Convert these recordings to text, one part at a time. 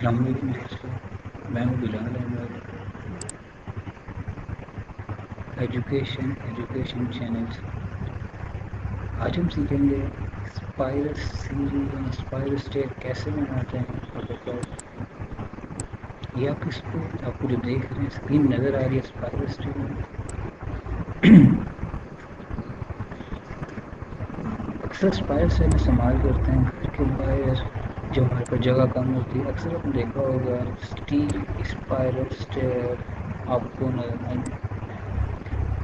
السلام علیکم دوستوں، میں ہوں بلال احمد، ایجوکیشن چینلز۔ آج ہم سیکھیں گے اسپائرل سیریز اور اسپائرل اسٹیٹ کیسے بناتے ہیں آٹو کلاس۔ یہ آپ کو جو دیکھ رہے ہیں اسکرین نظر آ رہی ہے اسپائرل اسٹیٹ میں۔ اکثر اسپائرل سے ہم استعمال کرتے ہیں گھر کے باہر جو ہمارے پاس جگہ کم ہوتی ہے۔ اکثر آپ نے دیکھا ہوگا اسٹیل اسپائرل اسٹیٹ آپ کو نظر آئیں گے۔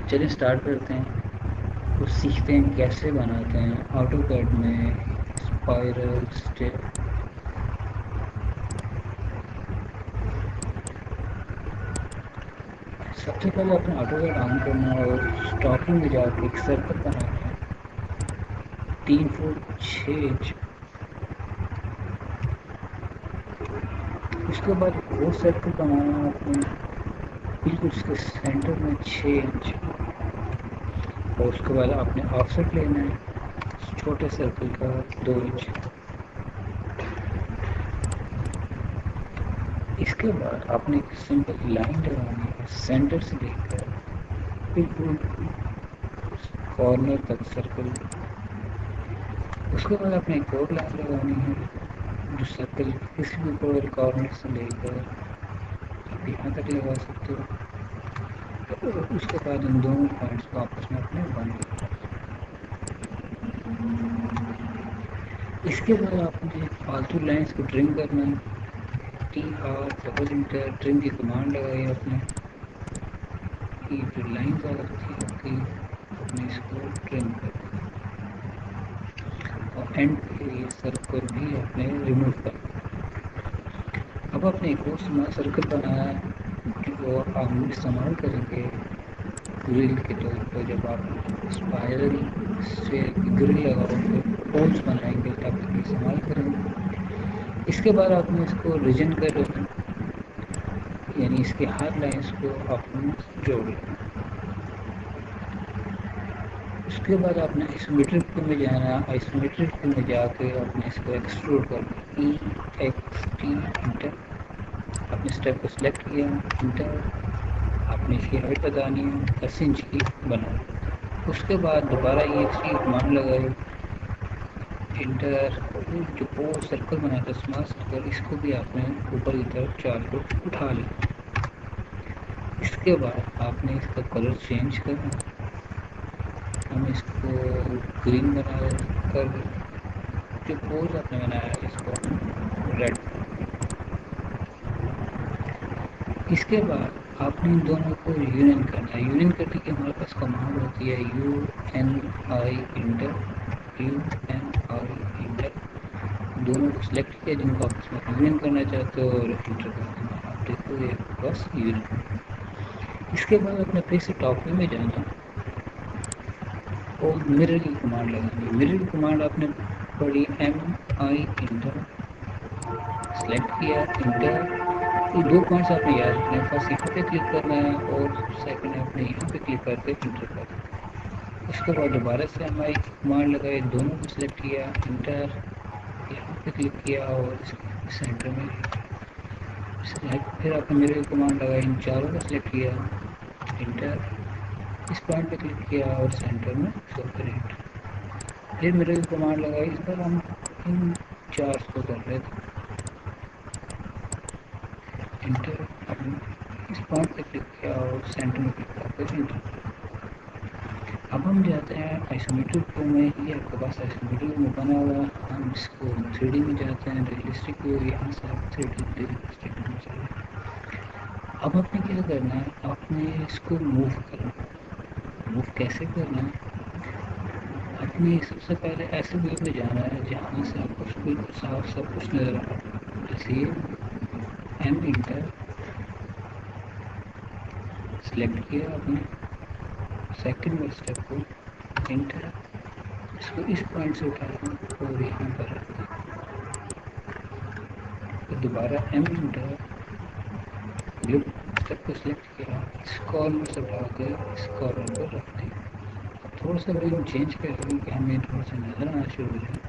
چلیے اسٹارٹ کرتے ہیں اور سیکھتے ہیں کیسے بناتے ہیں آٹو کیڈ میں اسپائرل اسٹیٹ۔ سب سے پہلے اپنے آٹو کیڈ آن کرنا ہے اور اسٹاکنگ میں جا کے ایک سرکل بنانا ہے 3 فٹ 6 انچ۔ اس کے بعد ایک اور سرکل بنانا ہے اپنے بالکل اس کے سینٹر میں 6 انچ، اور اس کے بعد آپ نے آف سیٹ لینا ہے چھوٹے سرکل کا 2 انچ۔ اس کے بعد آپ نے ایک سمپل لائن لگانی ہے سینٹر سے لے کر بالکل کارنر تک سرکل۔ اس کے بعد آپ نے ایک اور لائن لگانی ہے جو سرکل کسی بھی کوئی کارنر سے لے کر آپ یہاں تک لگا سکتے ہو، اور اس کے بعد ان دونوں پوائنٹس کو آپس میں اپنے بند کرنا۔ اس کے بعد آپ نے فالتو لائنس کو ٹرم کرنا ہے TR ٹرم کی کمانڈ لگائی آپ نے، یہ جو لائنز آ رہی تھی آپ کی آپ نے اس کو ٹرم کرنا اور اینڈ پہ یہ سرکل بھی آپ نے ریموو کرنا۔ اب آپ نے ایک اور سرکل بنایا ہے جو آپ استعمال کریں گے گرل کے طور پر۔ جب آپ اسپائرل سے گرل لگاؤ گے ہولس بنائیں گے تب تک استعمال کریں گے۔ اس کے بعد آپ نے اس کو ریجن کر لینا، یعنی اس کے ہر لائنس کو آپ نے جوڑ لینا۔ اس کے بعد آپ نے آئسومیٹرک میں جانا ہے، آئسومیٹرک میں جا کے آپ نے اس کو ایکسٹروڈ کرنا EXT انٹر۔ آپ نے اسٹیپ کو سلیکٹ کیا انٹر، آپ نے اس کی ہائٹ بتانی ہے 10 انچ کی بنا۔ اس کے بعد دوبارہ EXT کمانڈ لگائی انٹر، جو وہ سرکل بنا تھا اسمارٹ سرکل اس کو بھی آپ نے اوپر کی طرف 4 فٹ اٹھا لیا۔ اس کے بعد آپ نے اس کا کلر چینج کرنا، ہم اس کو گرین بنا کر جو پوز آپ نے بنایا ہے اس کو ریڈ۔ اس کے بعد آپ نے ان دونوں کو یونین کرنا ہے۔ یونین کرنے کی ہمارے پاس کمانڈ ہوتی ہے UNI انٹر، UNI انٹر۔ دونوں کو سلیکٹ کیا جن کو آپ اس میں یونین کرنا چاہتے ہو اور انٹر کر دینا، آپ دیکھو یہ بس یونین۔ اس کے بعد اپنے پھر سے ٹاپ میں جانا اور مرر کی کمانڈ لگانی ہے۔ مرر کی کمانڈ آپ نے پڑھی MI انٹر، سلیکٹ کیا انٹر۔ یہ 2 پوائنٹس آپ نے یاد رکھنا ہے، فرسٹ یہاں پہ کلک کرنا ہے اور سیکنڈ آپ نے یہاں پہ کلک کر کے انٹر کر دینا۔ اس کے بعد دوبارہ سے MI کی کمانڈ لگائی، دونوں کو سلیکٹ کیا انٹر، یہاں پہ کلک کیا اور اس کے سینٹر میں پھر آپ نے مرر کی کمانڈ لگائی، ان چاروں کو سلیکٹ کیا انٹر، اس پوائنٹ پہ کلک کیا اور سینٹر میں شو کریں انٹر۔ پھر مرر کی کمانڈ لگائی، اس پر ہم ان چارز کو کر رہے تھے انٹر، ہم اس پوائنٹ پہ کلک کیا اور سینٹر میں کلک کر کے انٹر۔ اب ہم جاتے ہیں آئسومیٹرک ویو میں، یہ آپ کے پاس آئسومیٹرک ویو بنا ہوا ہے، ہم اس کو 3D میں جاتے ہیں ریئلسٹک ویو، یہاں سے آپ 3D ریئلسٹک ویو میں چلے۔ اب آپ نے کیا کرنا ہے، آپ نے اس کو موو کرنا ہے۔ موو کیسے کرنا ہے، آپ نے سب سے پہلے ایسے ویو میں جانا ہے جہاں سے آپ کو بالکل صاف سب کچھ نظر آ رہا ہے، جیسے یہ M انٹر سلیکٹ کیا آپ نے سیکنڈ اسٹیپ کو انٹر، اس کو اس پوائنٹ سے اٹھایا اور یہاں پر رکھ دیا، پھر دوبارہ M انٹر، اگلے اسٹیپ کو سلیکٹ کیا، اس کارنر سے اٹھا کے اس کارنر پر رکھ دیا۔ اب تھوڑا سا ویو چینج کریں گے کہ ہمیں تھوڑا سا نظر آنا شروع ہو جائے۔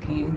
3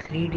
3D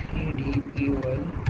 3D POL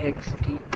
EXT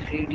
3D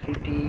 3D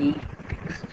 EXT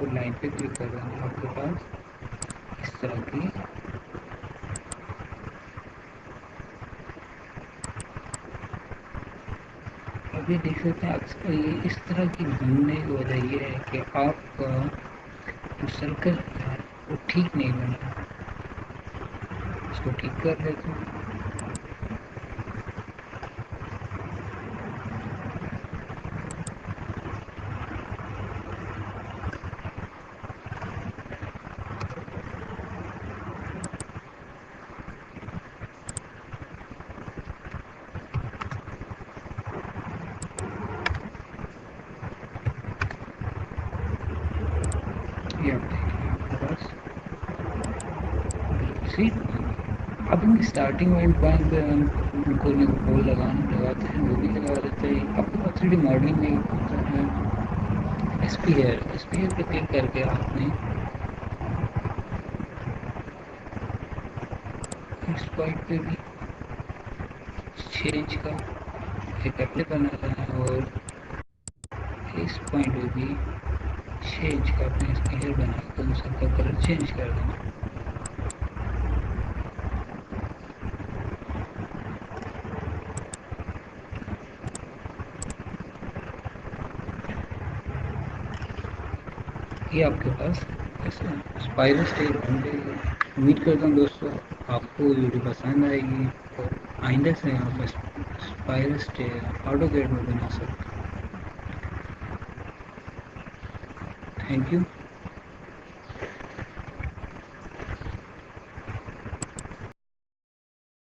اور لائن پہ کلک کر دینا آپ کے پاس اس طرح کی ابھی دیکھ سکتے ہیں یہ اس طرح کی گھومنے کی وجہ یہ ہے کہ آپ کا جو سرکل ہے وہ ٹھیک نہیں بنا، اس کو ٹھیک کر دیتے ہیں۔ یہ آپ دیکھیں آپ کے پاس سی اب ان کی اسٹارٹنگ اینڈ پوائنٹ پہ ہم کوئی بول لگاتے ہیں وہ بھی لگا دیتے ہیں۔ آپ کے پاس 3D ماڈلنگ میں ہوتا ہے اسپیئر پہ کلک کر کے آپ نے اس پوائنٹ پہ بھی 6 انچ کا ایک ایپل بنانا ہے اور اس پوائنٹ پہ بھی 6 انچ کا اپنے اسپیئر بنا کے ان سب کا کلر چینج کر دینا۔ یہ آپ کے پاس اسپائرل اسٹیج بن گئی ہے۔ امید کرتا ہوں دوستوں آپ کو ویڈیو پسند آئے گی اور آئندہ سے آپ اسپائرل اسٹیج آٹو کیڈ میں بنا سکتے ہیں۔ Thank you.